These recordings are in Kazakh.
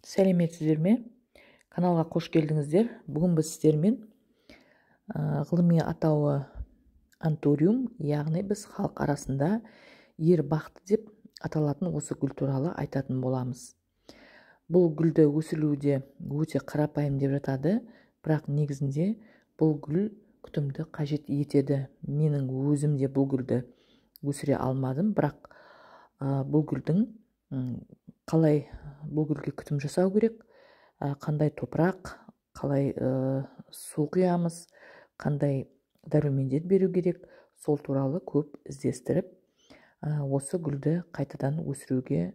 Сәлеметсіздер ме? Каналға қош келдіңіздер. Бүгін біз сіздермен ғылыми атауы антуриум, яғни біз халық арасында ер бақты деп аталатын осы гүл туралы айтатын боламыз. Бұл гүлді өсірілуде өте қарапайым деп жатады, бірақ негізінде бұл гүл күтімді қажет етеді. Менің өзім де бұл гүлді өсіре алмадым, бірақ бұл гүлдің қалай бұл гүлге күтім жасау керек, қандай топырақ, қалай су құямыз, қандай дәрумендер беру керек, сол туралы көп іздестіріп, осы гүлді қайтадан өсіруге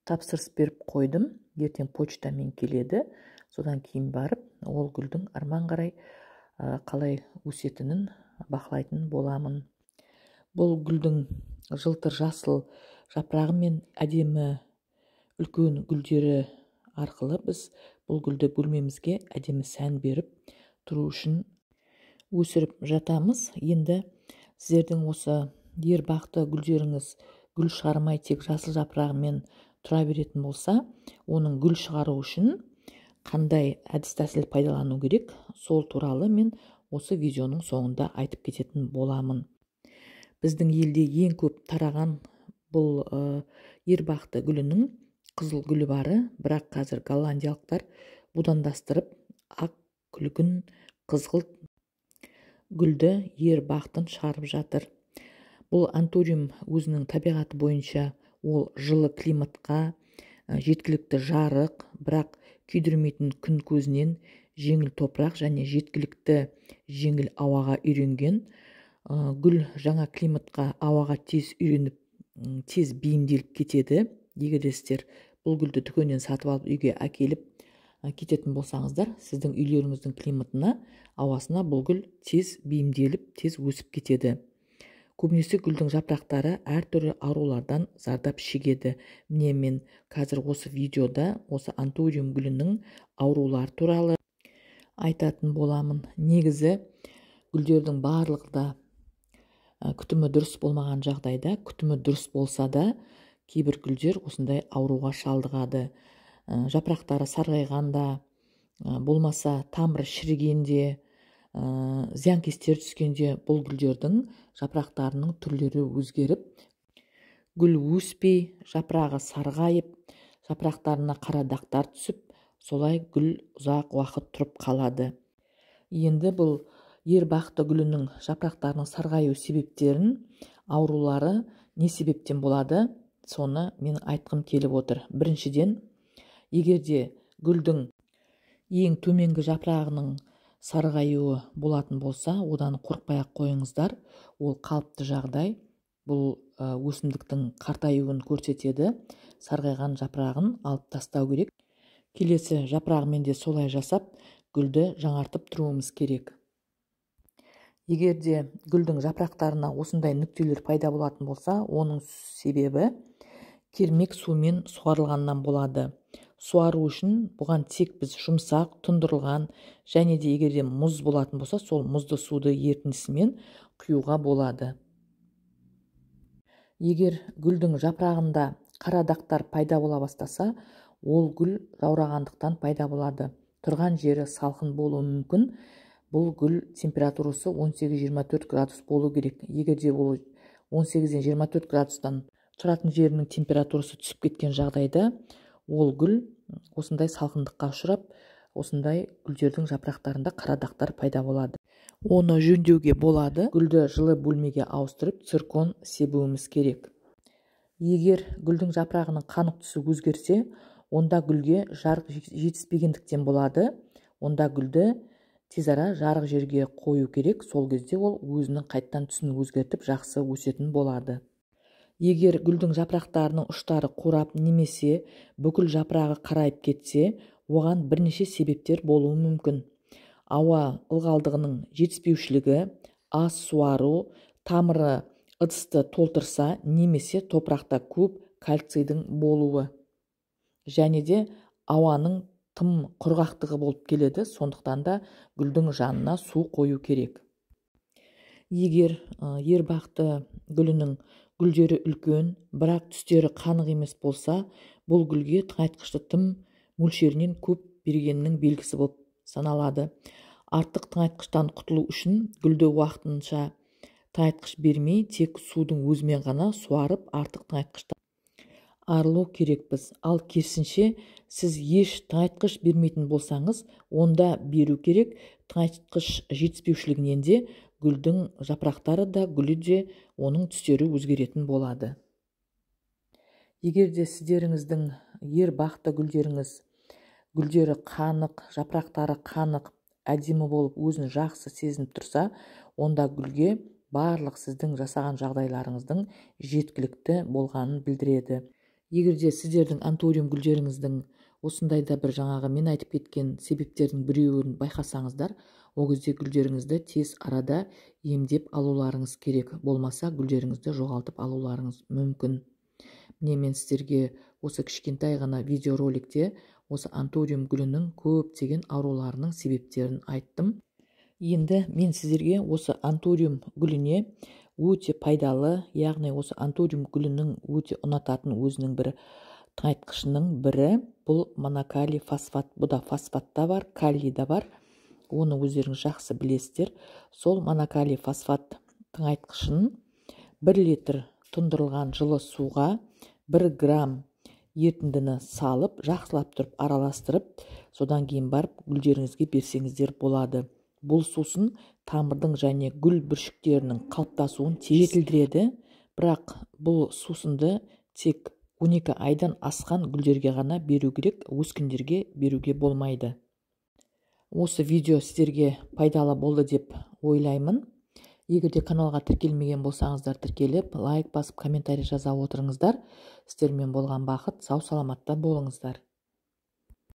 тапсырыс беріп қойдым. Ертең почтамен келеді, содан кейін барып, ол гүлдің арман қарай қалай өсетінін бақылайтын боламын. Бұл гүлдің жылтыр жасыл жапырағы мен әдемі үлкен гүлдері арқылы біз бұл гүлді бөлмемізге әдемі сән беріп тұру үшін өсіріп жатамыз. Енді сіздердің осы ер бақты гүлдеріңіз гүл шығармай тек жасыл жапырағымен тұра беретін болса, оның гүл шығару үшін қандай әдіс тәсіл пайдалану керек, сол туралы мен осы видеоның соңында айтып кететін боламын. Біздің елде ең көп тараған бұл ер бақты гүлінің қызыл гүлі бары, бірақ қазір голландиялықтар будандастырып ақ күлгін қызғылт гүлді ер бақтын шығарып жатыр. Бұл антуриум өзінің табиғаты бойынша ол жылы климатқа, жеткілікті жарық, бірақ күйдірмейтін күн көзінен жеңіл топырақ және жеткілікті жеңіл ауаға үйренген. Гүл жаңа климатқа, ауаға тез үйреніп, тез бейімделіп кетеді. Егер сіздер бұл гүлді дүкеннен сатып алып үйге әкеліп кететін болсаңыздар, сіздің үйлеріңіздің климатына, ауасына бұл гүл тез бейімделіп, тез өсіп кетеді. Көбінесе гүлдің жапырақтары әртүрлі аурулардан зардап шегеді. Міне мен қазір осы видеода осы антуриум гүлінің аурулар туралы айтатын боламын. Негізі гүлдердің барлығы да күтімі дұрыс болмаған жағдайда, күтімі дұрыс болса да, кейбір гүлдер осындай ауруға шалдығады. Жапырақтары сарғайғанда, болмаса тамыры шірігенде, зиянкестер түскенде бұл гүлдердің жапырақтарының түрлері өзгеріп, гүл өспей, жапырағы сарғайып, жапырақтарына қара дақтар түсіп, солай гүл ұзақ уақыт тұрып қалады. Енді бұл ер бақты гүлінің жапырақтарының сарғаю себептерін, аурулары не себептен болады, соны мен айтқым келіп отыр. Біріншіден, егерде гүлдің ең төменгі жапырағының сарғаюы болатын болса, одан қорықпай-ақ қойыңыздар. Ол қалыпты жағдай. Бұл өсімдіктің қартаюын көрсетеді. Сарғайған жапырағын алып тастау керек. Келесі жапырағымен де солай жасап, гүлді жаңартып тұруымыз керек. Егерде гүлдің жапырақтарына осындай нүктелер пайда болатын болса, оның себебі кермек сумен суарылғаннан болады. Суару үшін бұған тек біз жұмсақ, тұндырылған және де егерде мұз болатын болса, сол мұзды суды ерітіндісімен құюға болады. Егер гүлдің жапырағында қара дақтар пайда бола бастаса, ол гүл жаурағандықтан пайда болады. Тұрған жері салқын болуы мүмкін. Бұл гүл температурасы 18-24 градус болу керек. Егерде ол 18-24 градустан тұратын жерінің температурасы түсіп кеткен жағдайда, ол гүл осындай салқындыққа ұшырап, осындай гүлдердің жапырақтарында қара дақтар пайда болады. Оны жөндеуге болады. Гүлді жылы бөлмеге ауыстырып, циркон себуіміз керек. Егер гүлдің жапырағының қанық түсі өзгерсе, онда гүлге жарық жетіспегендіктен болады. Онда гүлді тез ара жарық жерге қою керек. Сол кезде ол өзінің қайттан түсін өзгертіп, жақсы өсетін болады. Егер гүлдің жапырақтарының ұштары қурап немесе бүкіл жапырағы қарайып кетсе, оған бірнеше себептер болуы мүмкін. Ауа ылғалдығының жетіспеушілігі, аз суару, тамыры ыдысты толтырса немесе топырақта көп кальцийдің болуы. Және де ауаның тым құрғақтығы болып келеді, сондықтан да гүлдің жанына су қою керек. Егер ер бақты гүлінің гүлдері үлкен, бірақ түстері қанық емес болса, бұл гүлге тыңайтқышты тым мөлшерінен көп бергеннің белгісі болып саналады. Артық тыңайтқыштан құтылу үшін гүлді уақытынша тыңайтқыш бермей, тек судың өзімен ғана суарып, артық тыңайтқыштан арылу керекпіз. Ал керісінше, сіз еш тыңайтқыш бермейтін болсаңыз, онда беру керек. Тыңайтқыш жетіспеушілігінен де гүлдің жапырақтары да, гүлі де, оның түстері өзгеретін болады. Егер де сіздеріңіздің ер бақты гүлдері қанық, жапырақтары қанық, әдемі болып, өзін жақсы сезініп тұрса, онда гүлге барлық сіздің жасаған жағдайларыңыздың жеткілікті болғанын білдіреді. Егер де сіздердің антуриум гүлдеріңіздің осындайда бір жаңағы мен айтып кеткен себептердің біреуін байқасаңыздар, ол кезде гүлдеріңізді тез арада емдеп алуларыңыз керек. Болмаса гүлдеріңізді жоғалтып алуларыңыз мүмкін. Міне мен сіздерге осы кішкентай ғана видеороликте осы антуриум гүлінің көптеген ауруларының себептерін айттым. Енді мен сіздерге осы антуриум гүліне өте пайдалы, яғни осы антуриум гүлінің өте ұнататын өзінің бір тыңайтқышының бірі бұл монокалий фосфат. Бұда фосфат та бар, калий да бар. Оны өздеріңіз жақсы білесіздер. Сол монокалий фосфат тыңайтқышын 1 литр тұндырылған жылы суға 1 грамм ертіндіні салып, жақсылап тұрып араластырып, содан кейін барып гүлдеріңізге берсеңіздер болады. Бұл сусын тамырдың және гүл бүршіктерінің қалыптасуын жетілдіреді, бірақ бұл сусынды тек 12 айдан асқан гүлдерге ғана беру керек, өскіндерге беруге болмайды. Осы видео сіздерге пайдалы болды деп ойлаймын. Егер де каналға тіркелмеген болсаңыздар, тіркеліп, лайк басып, комментарий жаза отырыңыздар. Сіздермен болған бақыт, сау саламатта болыңыздар.